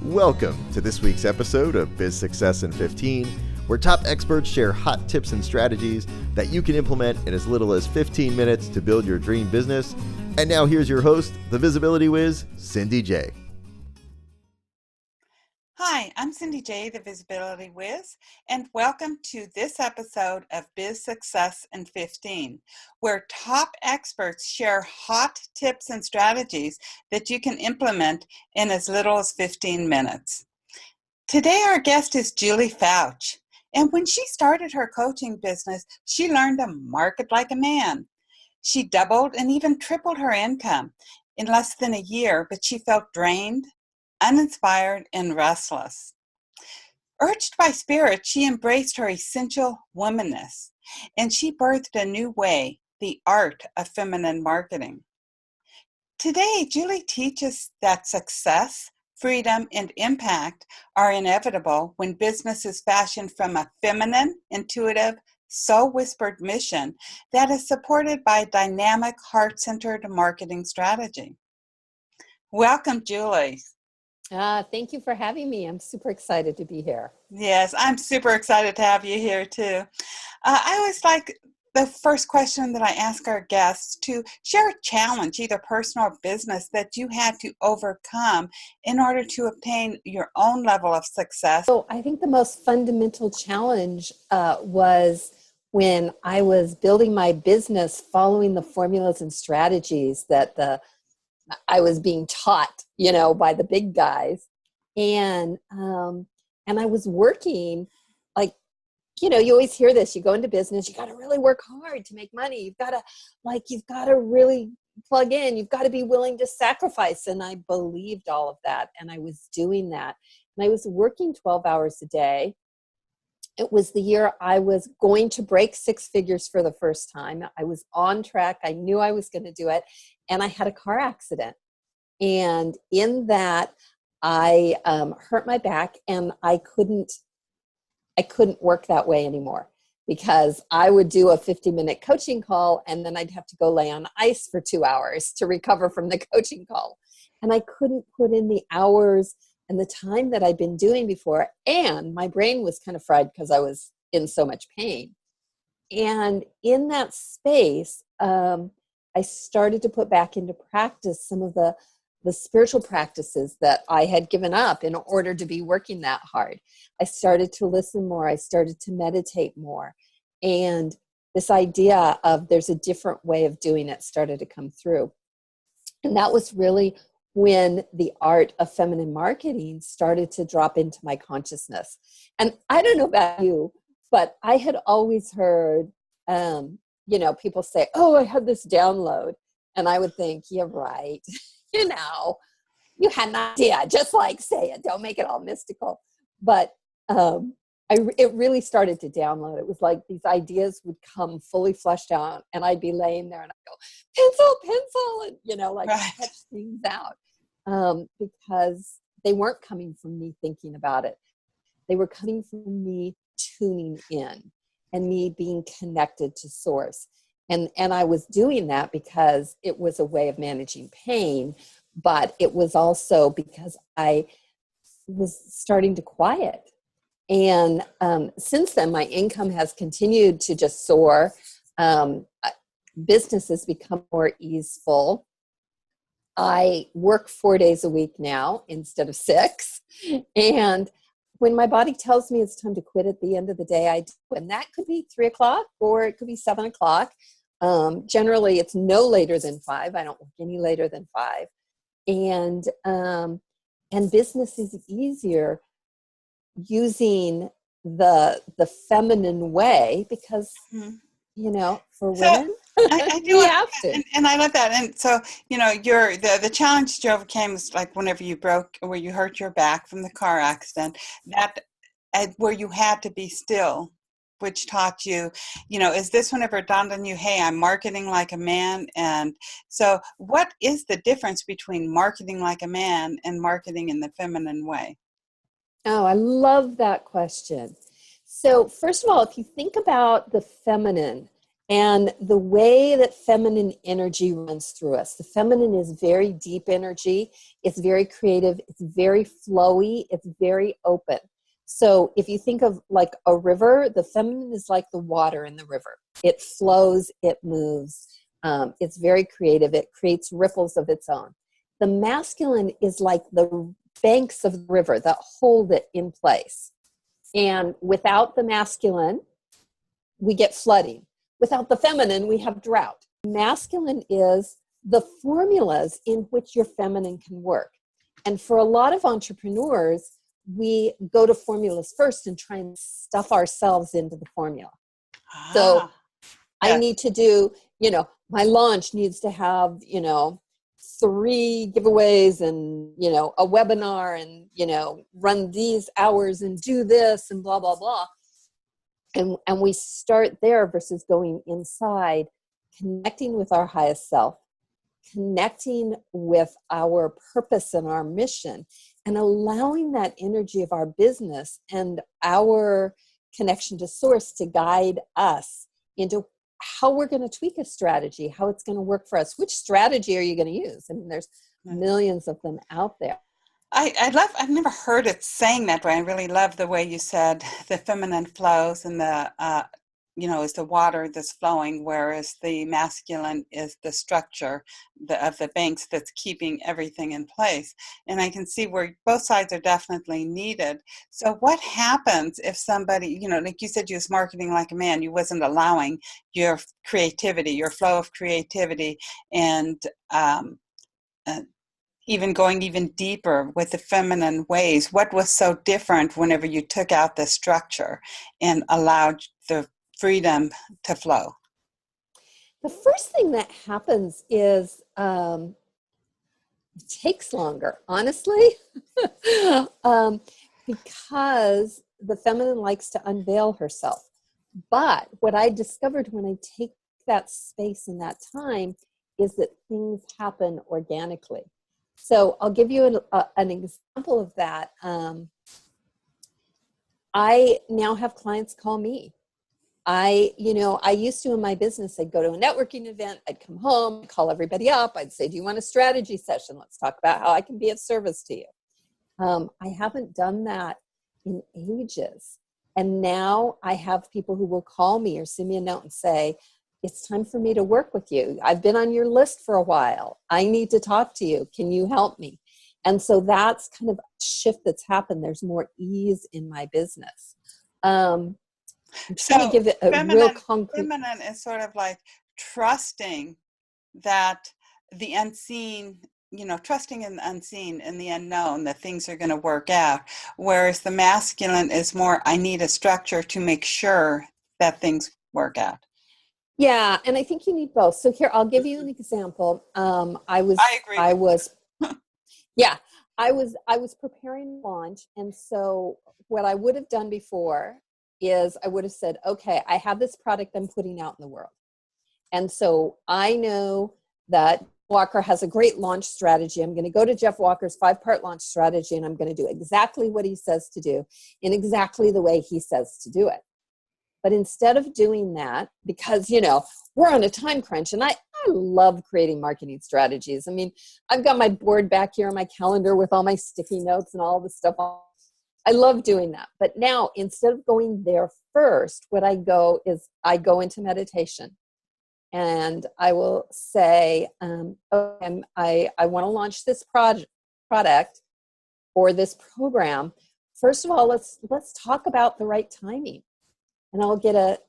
Welcome to this week's episode of Biz Success in 15, where top experts share hot tips and strategies that you can implement in as little as 15 minutes to build your dream business. And now here's your host, the Visibility Wiz, Cindy J. Hi, I'm Cindy J, the Visibility Wiz, and welcome to this episode of Biz Success in 15, where top experts share hot tips and strategies that you can implement in as little as 15 minutes. Today, our guest is Julie Foucht, and when she started her coaching business, she learned to market like a man. She doubled and even tripled her income in less than a year, but she felt drained, uninspired, and restless. Urged by spirit, she embraced her essential womanness, and she birthed a new way, the art of feminine marketing. Today, Julie teaches that success, freedom, and impact are inevitable when business is fashioned from a feminine, intuitive, soul-whispered mission that is supported by a dynamic, heart-centered marketing strategy. Welcome, Julie. Thank you for having me. I'm super excited to be here. Yes, I'm super excited to have you here too. I always like the first question that I ask our guests to share a challenge, either personal or business, that you had to overcome in order to obtain your own level of success. So I think the most fundamental challenge was when I was building my business, following the formulas and strategies that I was being taught, by the big guys. And I was working you always hear this, you go into business, you got to really work hard to make money. You've got to really plug in. You've got to be willing to sacrifice. And I believed all of that. And I was doing that. And I was working 12 hours a day. It was the year I was going to break six figures for the first time. I was on track. I knew I was going to do it. And I had a car accident. And in that, I hurt my back, and I couldn't work that way anymore, because I would do a 50-minute coaching call, and then I'd have to go lay on ice for 2 hours to recover from the coaching call. And I couldn't put in the hours and the time that I'd been doing before. And my brain was kind of fried because I was in so much pain. And in that space, I started to put back into practice some of the spiritual practices that I had given up in order to be working that hard. I started to listen more. I started to meditate more. And this idea of there's a different way of doing it started to come through. And that was really when the art of feminine marketing started to drop into my consciousness. And I don't know about you, but I had always heard, people say, oh, I had this download. And I would think, yeah, right. You had an idea, just say it. Don't make it all mystical. But it really started to download. It was like these ideas would come fully fleshed out, and I'd be laying there and I'd go, pencil, and, right. Catch things out. Because they weren't coming from me thinking about it. They were coming from me tuning in and me being connected to source. And I was doing that because it was a way of managing pain, but it was also because I was starting to quiet. And since then, my income has continued to just soar. Business has become more easeful. I work 4 days a week now instead of 6. And when my body tells me it's time to quit at the end of the day, I do. And that could be 3 o'clock or it could be 7 o'clock. Generally, it's no later than 5. I don't work any later than 5. And business is easier using the feminine way because, for women, I do have to. And I love that. And so, the challenge you overcame was like whenever you where you hurt your back from the car accident, that where you had to be still, which taught you, is this whenever it dawned on you, hey, I'm marketing like a man. And so what is the difference between marketing like a man and marketing in the feminine way? Oh, I love that question. So first of all, if you think about the feminine And the way that feminine energy runs through us, the feminine is very deep energy. It's very creative. It's very flowy. It's very open. So if you think of like a river, the feminine is like the water in the river. It flows, it moves. It's very creative. It creates ripples of its own. The masculine is like the banks of the river that hold it in place. And without the masculine, we get flooding. Without the feminine, we have drought. Masculine is the formulas in which your feminine can work. And for a lot of entrepreneurs, we go to formulas first and try and stuff ourselves into the formula. So I need to do, my launch needs to have, 3 giveaways and, a webinar and, run these hours and do this and blah, blah, blah. And we start there versus going inside, connecting with our highest self, connecting with our purpose and our mission, and allowing that energy of our business and our connection to source to guide us into how we're going to tweak a strategy, how it's going to work for us. Which strategy are you going to use? I mean, there's millions of them out there. I've never heard it saying that way. I really love the way you said the feminine flows and the, is the water that's flowing, whereas the masculine is the structure of the banks that's keeping everything in place. And I can see where both sides are definitely needed. So what happens if somebody, like you said, you was marketing like a man, you wasn't allowing your creativity, your flow of creativity, and even going even deeper with the feminine ways? What was so different whenever you took out the structure and allowed the freedom to flow? The first thing that happens is it takes longer, honestly, because the feminine likes to unveil herself. But what I discovered when I take that space and that time is that things happen organically. So I'll give you an example of that. I now have clients call me. I used to in my business, I'd go to a networking event, I'd come home, I'd call everybody up, I'd say, do you want a strategy session? Let's talk about how I can be of service to you. I haven't done that in ages. And now I have people who will call me or send me a note and say, it's time for me to work with you. I've been on your list for a while. I need to talk to you. Can you help me? And so that's kind of a shift that's happened. There's more ease in my business. I'm trying to give it a real concrete. Feminine is sort of like trusting that the unseen, trusting in the unseen and the unknown, that things are going to work out. Whereas the masculine is more, I need a structure to make sure that things work out. Yeah, and I think you need both. So here, I'll give you an example. I was preparing launch, and so what I would have done before is I would have said, okay, I have this product I'm putting out in the world, and so I know that Walker has a great launch strategy. I'm going to go to Jeff Walker's 5-part launch strategy, and I'm going to do exactly what he says to do in exactly the way he says to do it. But instead of doing that, because, we're on a time crunch, and I love creating marketing strategies. I mean, I've got my board back here on my calendar with all my sticky notes and all the stuff. I love doing that. But now, instead of going there first, what I go into meditation. And I will say, I want to launch this product or this program. First of all, let's talk about the right timing. And I'll get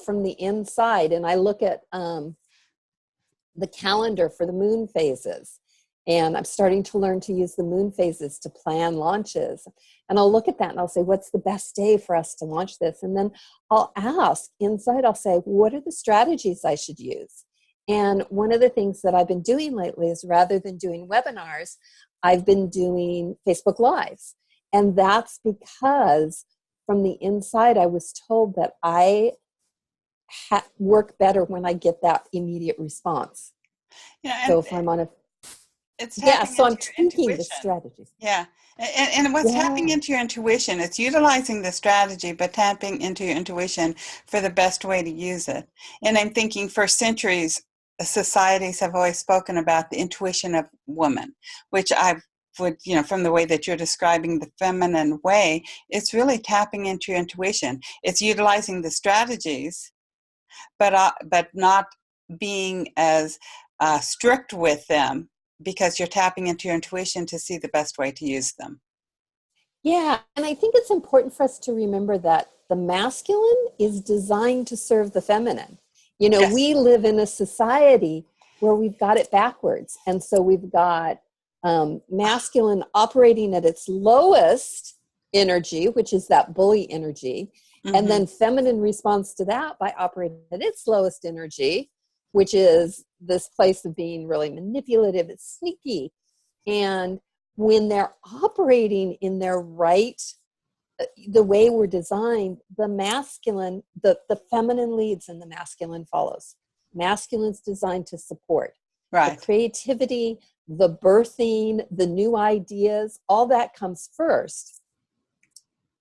from the inside, and I look at the calendar for the moon phases. And I'm starting to learn to use the moon phases to plan launches. And I'll look at that and I'll say, what's the best day for us to launch this? And then I'll ask inside, I'll say, what are the strategies I should use? And one of the things that I've been doing lately is, rather than doing webinars, I've been doing Facebook Lives. And that's because from the inside, I was told that I work better when I get that immediate response. Yeah, so if I'm on a it's Yeah, tapping so into I'm your tweaking the intuition. strategies. Yeah. And what's tapping Yeah. into your intuition, it's utilizing the strategy, but tapping into your intuition for the best way to use it. And I'm thinking for centuries, societies have always spoken about the intuition of woman, which I would, from the way that you're describing the feminine way, it's really tapping into your intuition. It's utilizing the strategies, but not being as strict with them because you're tapping into your intuition to see the best way to use them. Yeah, and I think it's important for us to remember that the masculine is designed to serve the feminine. Yes. We live in a society where we've got it backwards. And so we've got masculine operating at its lowest energy, which is that bully energy. And Mm-hmm. then feminine responds to that by operating at its lowest energy, which is this place of being really manipulative, it's sneaky. And when they're operating in their right, the way we're designed, the masculine, the feminine leads and the masculine follows. Masculine's designed to support. The Right. creativity, the birthing, the new ideas, all that comes first.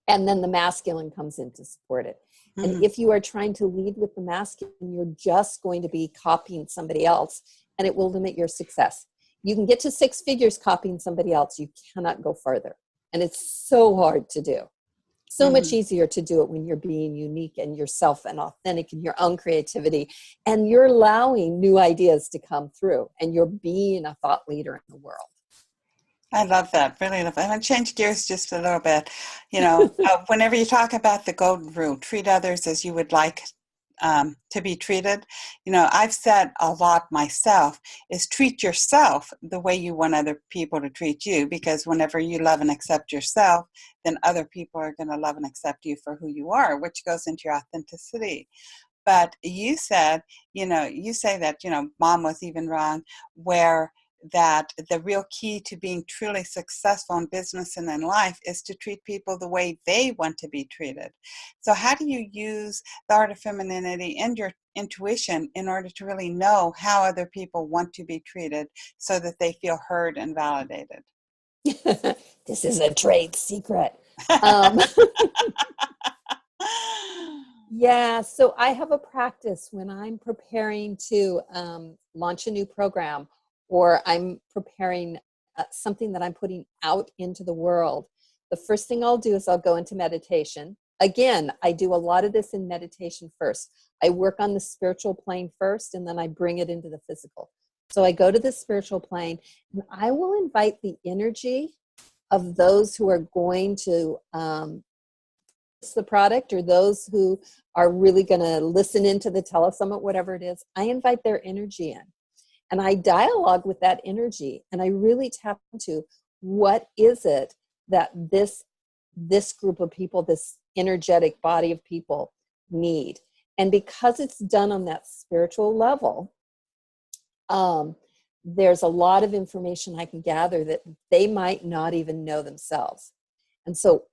And then the masculine comes in to support it. Mm-hmm. And if you are trying to lead with the masculine, you're just going to be copying somebody else, and it will limit your success. You can get to 6 figures copying somebody else. You cannot go further. And it's so hard to do. So Mm-hmm. much easier to do it when you're being unique and yourself and authentic in your own creativity. And you're allowing new ideas to come through. And you're being a thought leader in the world. I love that. Really love that. I'm going to change gears just a little bit. Whenever you talk about the golden rule, treat others as you would like to be treated. I've said a lot myself is treat yourself the way you want other people to treat you, because whenever you love and accept yourself, then other people are going to love and accept you for who you are, which goes into your authenticity. But you said, you say that, mom was even wrong, where that the real key to being truly successful in business and in life is to treat people the way they want to be treated. So how do you use the art of femininity and your intuition in order to really know how other people want to be treated so that they feel heard and validated? This is a trade secret. Yeah, so I have a practice when I'm preparing to launch a new program, or I'm preparing something that I'm putting out into the world. The first thing I'll do is I'll go into meditation. Again, I do a lot of this in meditation first. I work on the spiritual plane first, and then I bring it into the physical. So I go to the spiritual plane, and I will invite the energy of those who are going to the product, or those who are really going to listen into the telesummit, whatever it is. I invite their energy in, and I dialogue with that energy, and I really tap into what is it that this group of people, this energetic body of people need. And because it's done on that spiritual level, there's a lot of information I can gather that they might not even know themselves. And so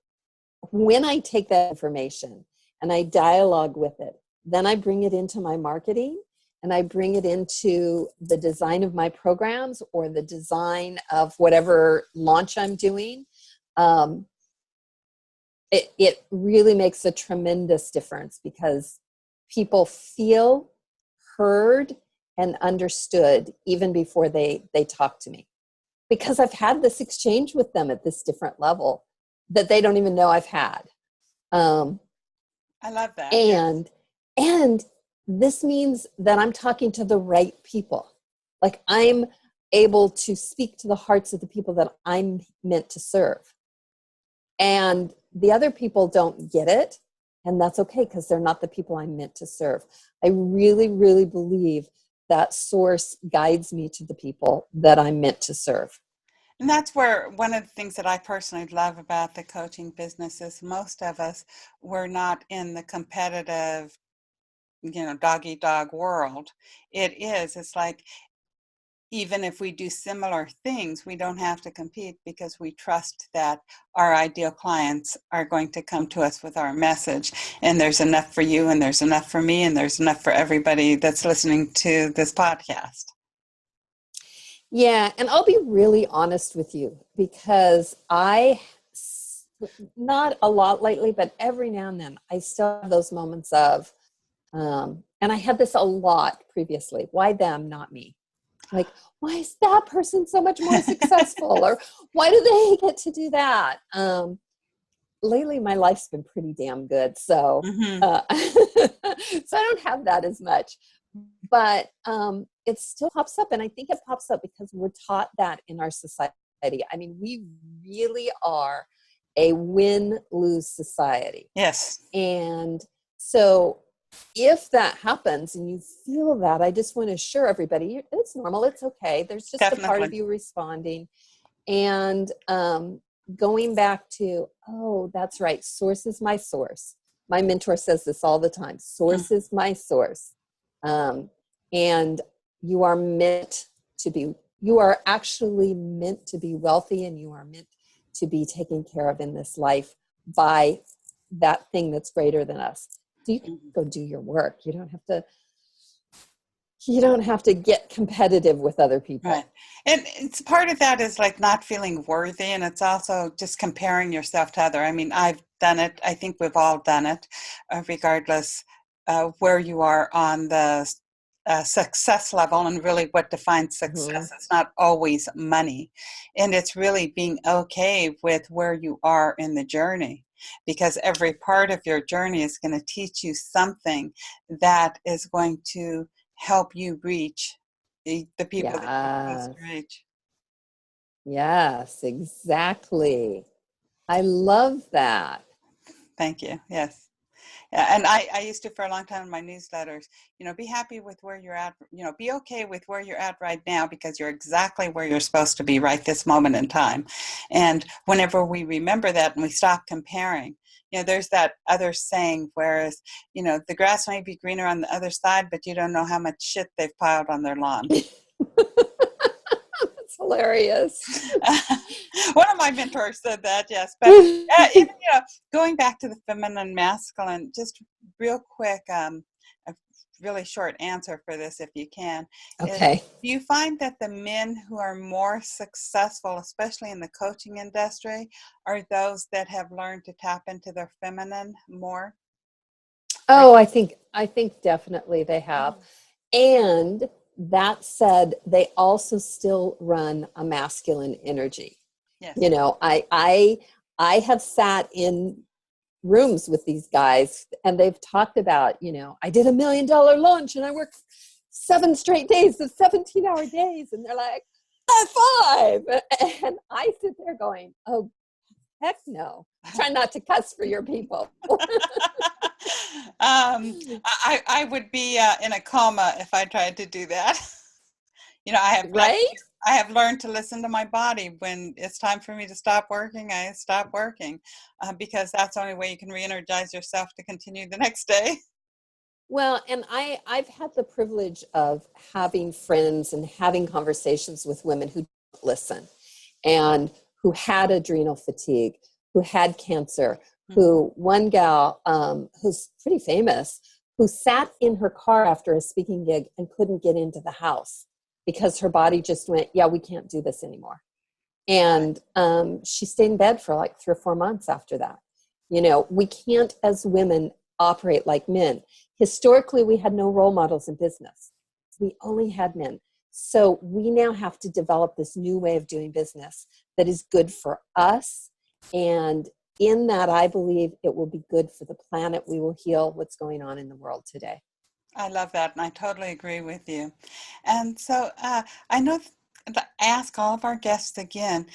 when I take that information and I dialogue with it, then I bring it into my marketing, and I bring it into the design of my programs or the design of whatever launch I'm doing. It really makes a tremendous difference, because people feel heard and understood even before they talk to me, because I've had this exchange with them at this different level that they don't even know I've had. I love that. And this means that I'm talking to the right people. Like, I'm able to speak to the hearts of the people that I'm meant to serve. And the other people don't get it, and that's okay, because they're not the people I'm meant to serve. I really, really believe that source guides me to the people that I'm meant to serve. And that's where one of the things that I personally love about the coaching business is most of us, we're not in the competitive, dog eat dog world. It's like, even if we do similar things, we don't have to compete, because we trust that our ideal clients are going to come to us with our message. And there's enough for you, and there's enough for me, and there's enough for everybody that's listening to this podcast. Yeah, and I'll be really honest with you because not a lot lately, but every now and then, I still have those moments of, and I had this a lot previously. Why them, not me? Like, why is that person so much more successful? Or why do they get to do that? Lately, my life's been pretty damn good. So, Mm-hmm. so I don't have that as much. But it still pops up. And I think it pops up because we're taught that in our society. I mean, we really are a win-lose society. Yes. And so if that happens and you feel that, I just want to assure everybody it's normal, it's okay. There's just a part of Definitely. you responding. And going back to, oh, that's right, source is my source. My mentor says this all the time, source is my source. And you are actually meant to be wealthy, and you are meant to be taken care of in this life by that thing that's greater than us. So you can go do your work. You don't have to get competitive with other people. Right. And it's part of that is like not feeling worthy. And it's also just comparing yourself to other. I mean, I've done it. I think we've all done it, regardless where you are on the success level, and really what defines success. Mm-hmm. It's not always money. And it's really being okay with where you are in the journey, because every part of your journey is going to teach you something that is going to help you reach the people that you're supposed to reach. Yes, exactly. I love that. Thank you. Yes. Yeah, and I used to for a long time in my newsletters, be happy with where you're at, be okay with where you're at right now, because you're exactly where you're supposed to be right this moment in time. And whenever we remember that and we stop comparing, there's that other saying, whereas, the grass may be greener on the other side, but you don't know how much shit they've piled on their lawn. That's hilarious. One of my mentors said that, yes. But even, going back to the feminine, masculine, just real quick, a really short answer for this, if you can. Okay. Do you find that the men who are more successful, especially in the coaching industry, are those that have learned to tap into their feminine more? Oh, I think definitely they have. And that said, they also still run a masculine energy. Yes. I have sat in rooms with these guys, and they've talked about, I did $1 million launch and I worked 7 straight days of 17-hour days, and they're like, high five. And I sit there going, oh, heck no. Try not to cuss for your people. I would be in a coma if I tried to do that. Right? I have learned to listen to my body. When it's time for me to stop working, I stop working, because that's the only way you can re-energize yourself to continue the next day. Well, and I've had the privilege of having friends and having conversations with women who don't listen, and who had adrenal fatigue, who had cancer, who one gal who's pretty famous, who sat in her car after a speaking gig and couldn't get into the house because her body just went, yeah, we can't do this anymore. And she stayed in bed for like 3 or 4 months after that. We can't, as women, operate like men. Historically, we had no role models in business. We only had men. So we now have to develop this new way of doing business that is good for us. And in that, I believe it will be good for the planet. We will heal what's going on in the world today. I love that, and I totally agree with you. And so I know I ask all of our guests again,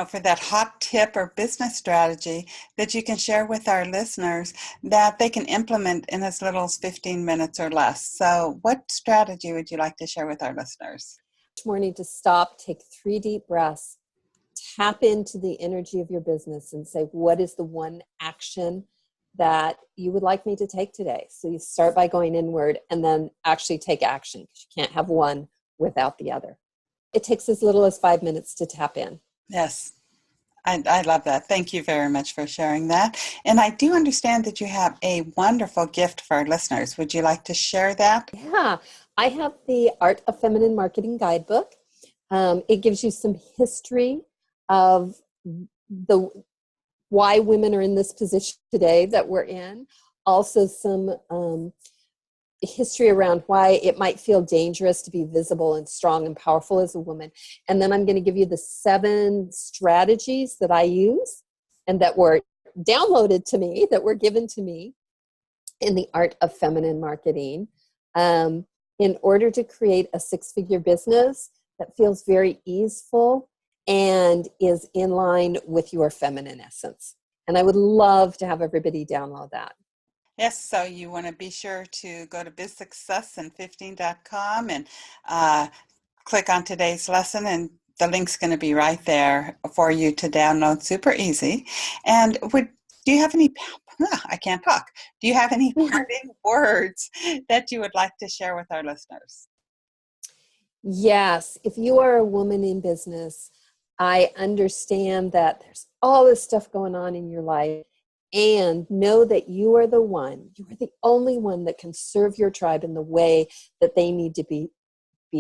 for that hot tip or business strategy that you can share with our listeners that they can implement in as little as 15 minutes or less. So what strategy would you like to share with our listeners? Each morning to stop, take 3 deep breaths, tap into the energy of your business and say, what is the one action that you would like me to take today? So you start by going inward and then actually take action, because you can't have one without the other. It takes as little as 5 minutes to tap in. Yes. I love that. Thank you very much for sharing that. And I do understand that you have a wonderful gift for our listeners. Would you like to share that? Yeah, I have the Art of Feminine Marketing Guidebook. It gives you some history of the why women are in this position today that we're in. Also some history around why it might feel dangerous to be visible and strong and powerful as a woman. And then I'm going to give you the 7 strategies that I use and that were downloaded to me, that were given to me in the art of feminine marketing, in order to create a 6-figure business that feels very easeful and is in line with your feminine essence. And I would love to have everybody download that. Yes, so you want to be sure to go to bizsuccessin15.com and click on today's lesson, and the link's going to be right there for you to download. Super easy. And do you have any, I can't talk. Do you have any parting words that you would like to share with our listeners? Yes, if you are a woman in business, I understand that there's all this stuff going on in your life. And know that you are the only one that can serve your tribe in the way that they need to be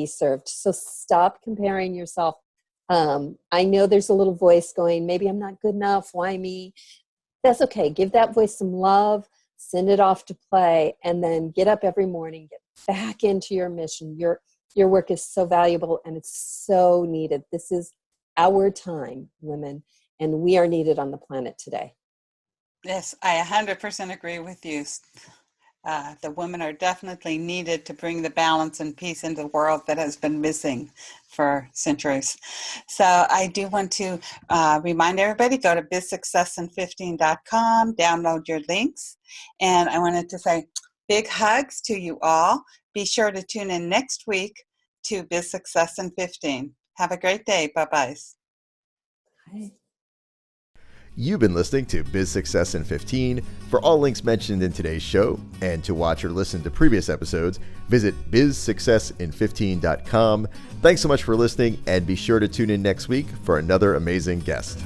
served. So stop comparing yourself. I know there's a little voice going, maybe I'm not good enough. Why me? That's okay. Give that voice some love, send it off to play, and then get up every morning, get back into your mission. Your work is so valuable and it's so needed. This is our time, women, and we are needed on the planet today. Yes, I 100% agree with you. The women are definitely needed to bring the balance and peace into the world that has been missing for centuries. So I do want to remind everybody, go to bizsuccessin15.com, download your links. And I wanted to say big hugs to you all. Be sure to tune in next week to Biz Success in 15. Have a great day. Bye-bye. Bye. You've been listening to Biz Success in 15. For all links mentioned in today's show and to watch or listen to previous episodes, visit bizsuccessin15.com. Thanks so much for listening, and be sure to tune in next week for another amazing guest.